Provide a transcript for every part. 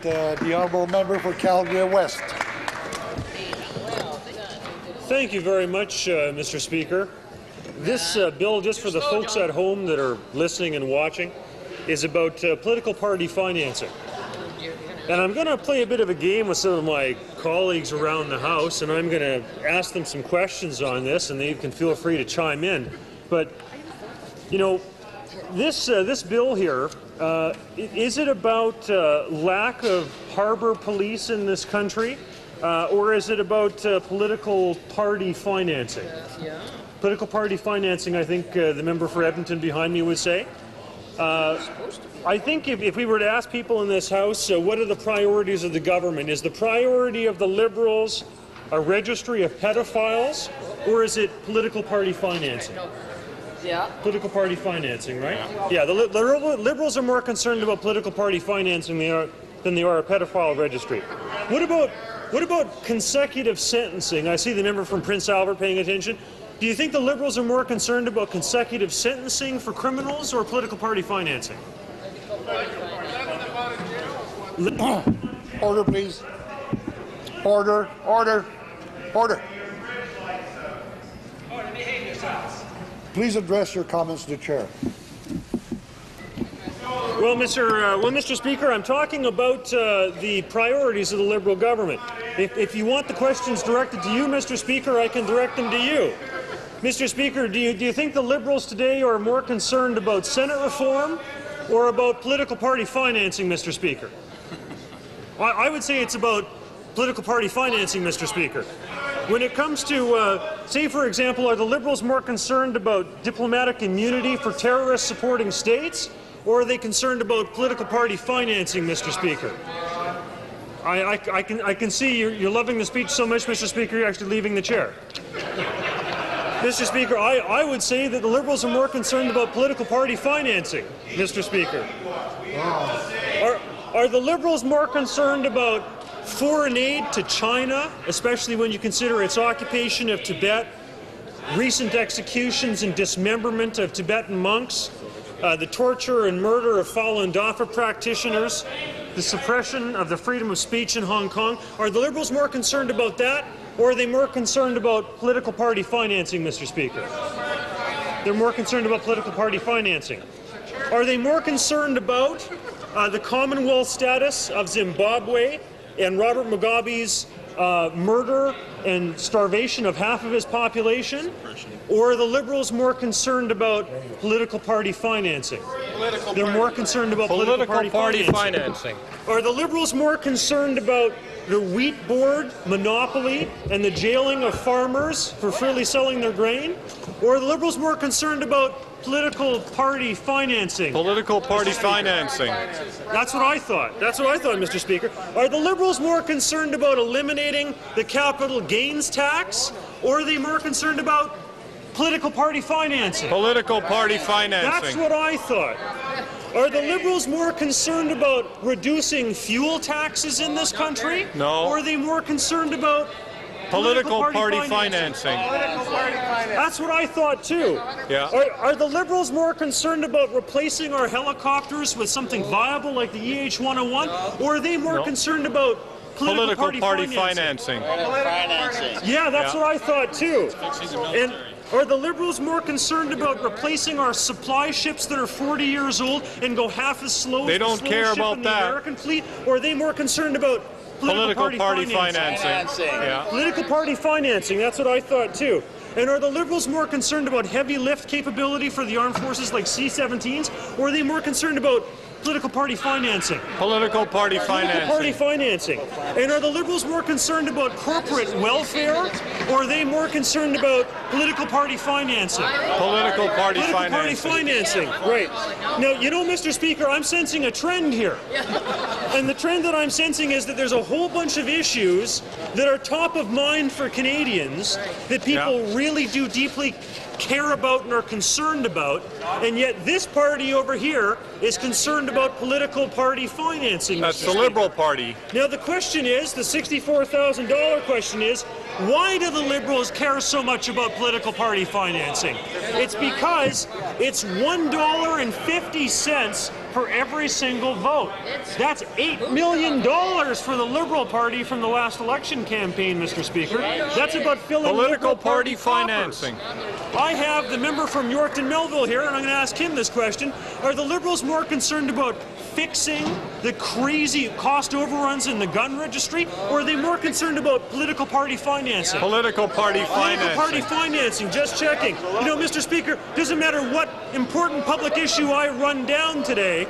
the honourable member for Calgary West. Thank you very much, Mr. Speaker. This bill, just for the folks at home that are listening and watching, is about political party financing. And I'm going to play a bit of a game with some of my colleagues around the House, and I'm going to ask them some questions on this, and they can feel free to chime in. But, you know, this bill here, is it about lack of Harper police in this country, or is it about political party financing? Political party financing, I think the member for Edmonton behind me would say. I think if we were to ask people in this House, what are the priorities of the government? Is the priority of the Liberals a registry of pedophiles, or is it political party financing? Yeah. Political party financing, right? Yeah, the Liberals are more concerned about political party financing than they are a pedophile registry. What about consecutive sentencing? I see the member from Prince Albert paying attention. Do you think the Liberals are more concerned about consecutive sentencing for criminals or political party financing? Order, please. Order, order, order. Please address your comments to the chair. Well, Mr. Speaker, I'm talking about the priorities of the Liberal government. If you want the questions directed to you, Mr. Speaker, I can direct them to you. Mr. Speaker, do you think the Liberals today are more concerned about Senate reform or about political party financing, Mr. Speaker? I would say it's about political party financing, Mr. Speaker. When it comes to, say, for example, are the Liberals more concerned about diplomatic immunity for terrorists supporting states, or are they concerned about political party financing, Mr. Speaker? I can see you're loving the speech so much, Mr. Speaker, you're actually leaving the chair. Mr. Speaker, I would say that the Liberals are more concerned about political party financing, Mr. Speaker. Are the Liberals more concerned about foreign aid to China, especially when you consider its occupation of Tibet, recent executions and dismemberment of Tibetan monks, the torture and murder of Falun Dafa practitioners, the suppression of the freedom of speech in Hong Kong? Are the Liberals more concerned about that, or are they more concerned about political party financing, Mr. Speaker? They're more concerned about political party financing. Are they more concerned about the Commonwealth status of Zimbabwe and Robert Mugabe's murder and starvation of half of his population? Or are the Liberals more concerned about political party financing? They're more concerned about political party financing. Are the Liberals more concerned about the wheat board monopoly and the jailing of farmers for freely selling their grain? Or are the Liberals more concerned about political party financing? Political party financing. That's what I thought. That's what I thought, Mr. Speaker. Are the Liberals more concerned about eliminating the capital gains tax, or are they more concerned about political party financing? Political party financing. That's what I thought. Are the Liberals more concerned about reducing fuel taxes in this country? No. Or are they more concerned about political party financing? That's what I thought too. Yeah. Are the Liberals more concerned about replacing our helicopters with something viable like the EH-101, or are they more concerned about political party financing? Yeah, that's what I thought too. And are the Liberals more concerned about replacing our supply ships that are 40 years old and go half as slow they as don't the care slowest ship about in the that. American fleet, or are they more concerned about political party financing? Yeah. Political party financing, that's what I thought too. And are the Liberals more concerned about heavy lift capability for the armed forces like C-17s, or are they more concerned about political party financing? Political party financing. Political party financing. And are the Liberals more concerned about corporate welfare, or are they more concerned about political party financing? Political party financing. Right. Now, you know, Mr. Speaker, I'm sensing a trend here. And the trend that I'm sensing is that there's a whole bunch of issues that are top of mind for Canadians that people really do deeply care about and are concerned about, and yet this party over here is concerned about political party financing. That's the Liberal Party. Now the question is, the $64,000 question is, why do the Liberals care so much about political party financing? It's because it's $1.50 for every single vote. That's $8 million for the Liberal Party from the last election campaign, Mr. Speaker. That's about filling Political Liberal party coffers. financing. I have the member from Yorkton Melville here, and I'm going to ask him this question. Are the Liberals more concerned about fixing the crazy cost overruns in the gun registry, or are they more concerned about political party financing? Political party Political party financing. financing, just checking. You know, Mr. Speaker, doesn't matter what important public issue I run down today,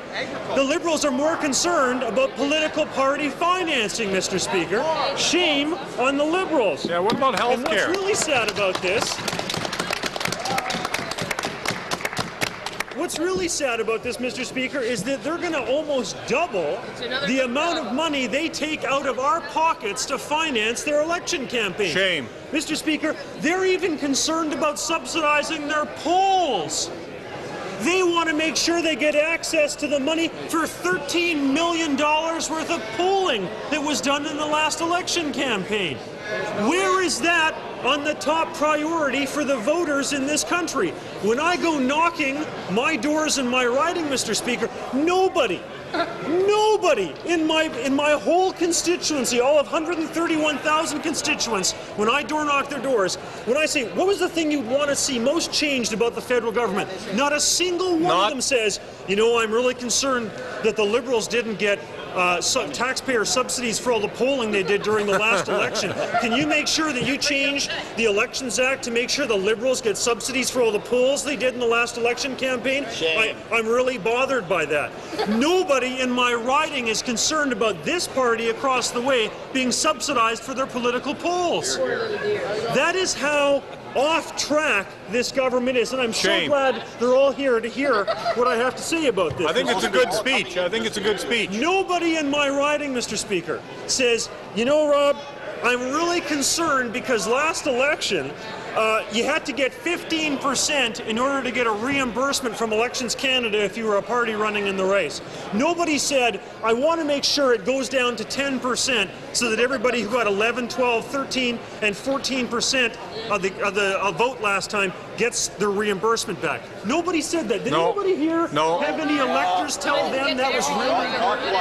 the Liberals are more concerned about political party financing, Mr. Speaker. Shame on the Liberals. Yeah, what about health And what's care? really sad about this, Mr. Speaker, is that they're going to almost double the amount of money they take out of our pockets to finance their election campaign. Shame. Mr. Speaker, they're even concerned about subsidizing their polls. They want to make sure they get access to the money for $13 million worth of polling that was done in the last election campaign. Where is that on the top priority for the voters in this country? When I go knocking my doors in my riding, Mr. Speaker, nobody in my whole constituency, all of 131,000 constituents, when I door knock their doors, when I say, what was the thing you'd want to see most changed about the federal government? Not a single one of them says, you know, I'm really concerned that the Liberals didn't get taxpayer subsidies for all the polling they did during the last election. Can you make sure that you change the Elections Act to make sure the Liberals get subsidies for all the polls they did in the last election campaign? I'm really bothered by that. Nobody in my riding is concerned about this party across the way being subsidized for their political polls. That is how off track this government is, and I'm so glad they're all here to hear what I have to say about this. I think it's a good speech. I think it's a good speech. Nobody in my riding, Mr. Speaker, says, you know, Rob, I'm really concerned because last election, you had to get 15% in order to get a reimbursement from Elections Canada if you were a party running in the race. Nobody said, I want to make sure it goes down to 10% so that everybody who got 11, 12, 13, and 14% of the vote last time gets their reimbursement back. Nobody said that. Did anybody here have any electors tell them that was really important?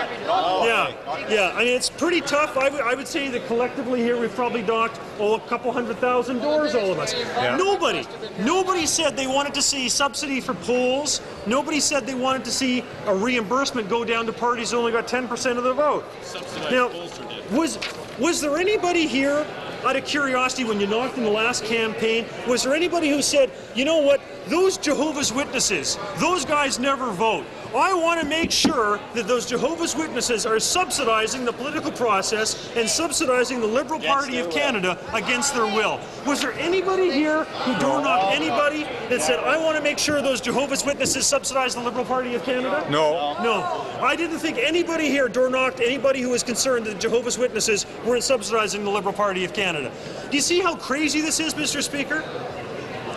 Yeah. I mean, it's pretty tough. I would say that collectively here we've probably knocked a couple 100,000 doors, all of us. Yeah. Nobody said they wanted to see subsidy for polls. Nobody said they wanted to see a reimbursement go down to parties who only got 10% of the vote. Now, was there anybody here, out of curiosity, when you knocked in the last campaign, was there anybody who said, you know what, those Jehovah's Witnesses, those guys never vote. I want to make sure that those Jehovah's Witnesses are subsidizing the political process and subsidizing the Liberal Party of Canada against their will. Was there anybody here who door knocked anybody that said, I want to make sure those Jehovah's Witnesses subsidize the Liberal Party of Canada? No. No. I didn't think anybody here door knocked anybody who was concerned that Jehovah's Witnesses weren't subsidizing the Liberal Party of Canada. Do you see how crazy this is, Mr. Speaker?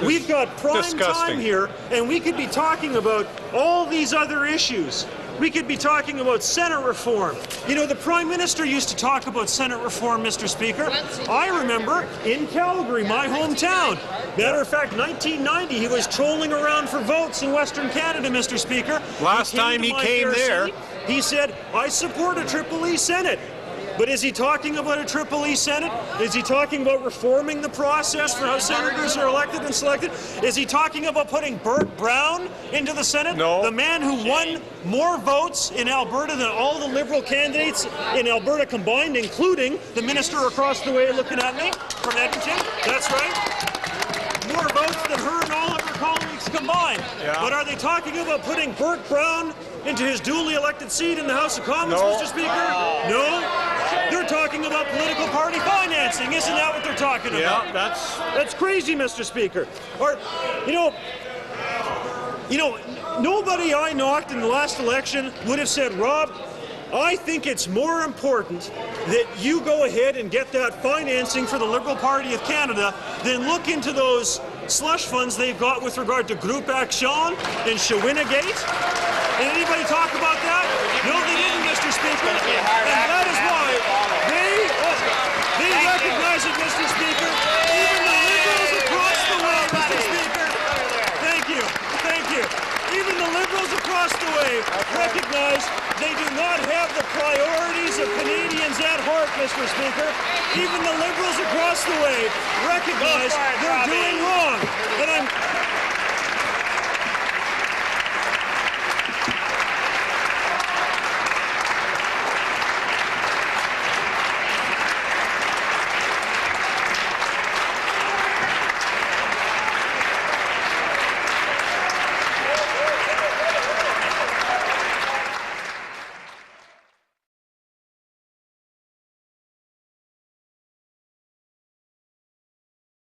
We've got prime time here, and we could be talking about all these other issues. We could be talking about Senate reform. You know, the Prime Minister used to talk about Senate reform, Mr. Speaker. I remember in Calgary, my hometown. Matter of fact, 1990, he was trolling around for votes in Western Canada, Mr. Speaker. Last time he came there, he said, I support a Triple E Senate. But is he talking about a Triple E Senate? Is he talking about reforming the process for how senators are elected and selected? Is he talking about putting Burt Brown into the Senate? No. The man who won more votes in Alberta than all the Liberal candidates in Alberta combined, including the minister across the way looking at me from Edmonton. That's right. More votes than her and all of her colleagues combined. Yeah. But are they talking about putting Burt Brown into his duly elected seat in the House of Commons, Mr. Speaker? No. They're talking about political party financing. Isn't that what they're talking about? Yeah, that's crazy, Mr. Speaker. Or, you know, nobody I knocked in the last election would have said, Rob, I think it's more important that you go ahead and get that financing for the Liberal Party of Canada than look into those slush funds they've got with regard to Group Action and Shawinagate. Did anybody talk about that? No, they didn't, Mr. Speaker. And that is why they recognize it, Mr. Speaker. Even the Liberals across the way, Mr. Speaker. Thank you. Even the Liberals across the way recognize recognize they do not have the priorities of Canadians at heart, Mr. Speaker. Even the Liberals across the way recognize they're doing wrong. And I'm